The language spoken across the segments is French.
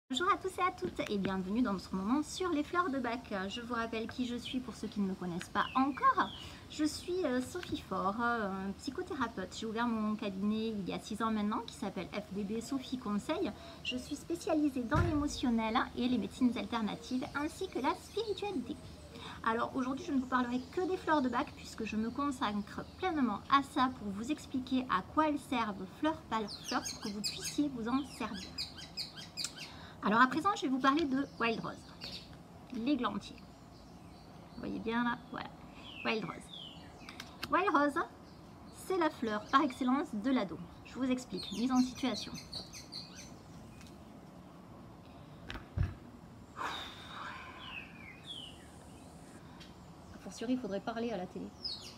Bonjour à tous et à toutes et bienvenue dans notre moment sur les fleurs de bac. Je vous rappelle qui je suis pour ceux qui ne me connaissent pas encore. Je suis Sophie Faure, psychothérapeute. J'ai ouvert mon cabinet il y a 6 ans maintenant qui s'appelle FDB Sophie Conseil. Je suis spécialisée dans l'émotionnel et les médecines alternatives ainsi que la spiritualité. Alors aujourd'hui je ne vous parlerai que des fleurs de bac puisque je me consacre pleinement à ça pour vous expliquer à quoi elles servent fleur par fleur pour que vous puissiez vous en servir. Alors à présent, je vais vous parler de Wild Rose, l'églantier. Vous voyez bien là, voilà, Wild Rose. Wild Rose, c'est la fleur par excellence de l'ado. Je vous explique, mise en situation. A fortiori, il faudrait parler à la télé.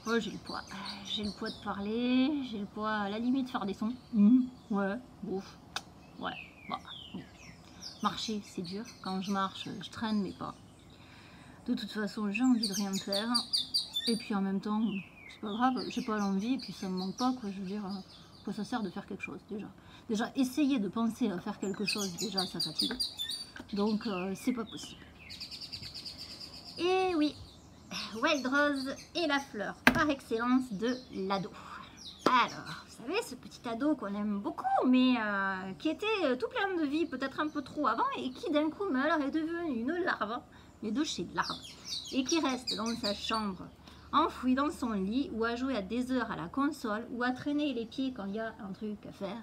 Oh, j'ai le poids. J'ai le poids de parler, j'ai le poids à la limite de faire des sons. Ouais, bouf, ouais, bon. Marcher, c'est dur. Quand je marche, je traîne mes pas. De toute façon, j'ai envie de rien faire. Et puis en même temps, c'est pas grave, j'ai pas l'envie et puis ça me manque pas, quoi. Je veux dire, quoi ça sert de faire quelque chose déjà. Déjà, essayer de penser à faire quelque chose, déjà, ça fatigue. Donc, c'est pas possible. Et oui, Wild Rose est la fleur par excellence de l'ado. Alors, vous savez, ce petit ado qu'on aime beaucoup, mais qui était tout plein de vie, peut-être un peu trop avant, et qui d'un coup alors, est devenu une larve, mais de chez larve, et qui reste dans sa chambre, enfoui dans son lit, ou à jouer à des heures à la console, ou à traîner les pieds quand il y a un truc à faire.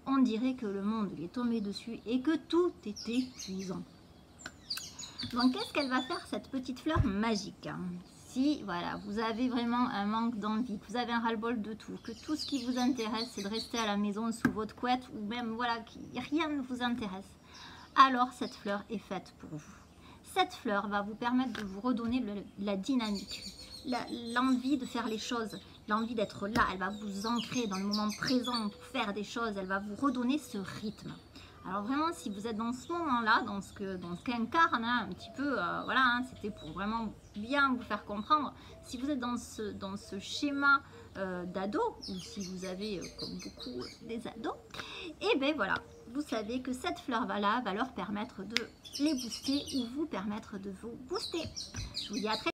On dirait que le monde lui est tombé dessus et que tout est épuisant. Donc, qu'est-ce qu'elle va faire, cette petite fleur magique ? Si voilà, vous avez vraiment un manque d'envie, que vous avez un ras-le-bol de tout, que tout ce qui vous intéresse c'est de rester à la maison sous votre couette ou même voilà, rien ne vous intéresse, alors cette fleur est faite pour vous. Cette fleur va vous permettre de vous redonner la dynamique, l'envie de faire les choses, l'envie d'être là. Elle va vous ancrer dans le moment présent pour faire des choses, elle va vous redonner ce rythme. Alors vraiment, si vous êtes dans ce moment-là, dans ce qu'incarne un petit peu, voilà, hein, c'était pour vraiment bien vous faire comprendre. Si vous êtes dans ce schéma d'ado, ou si vous avez, comme beaucoup, des ados, et bien voilà, vous savez que cette fleur-là va leur permettre de les booster ou vous permettre de vous booster. Je vous dis à très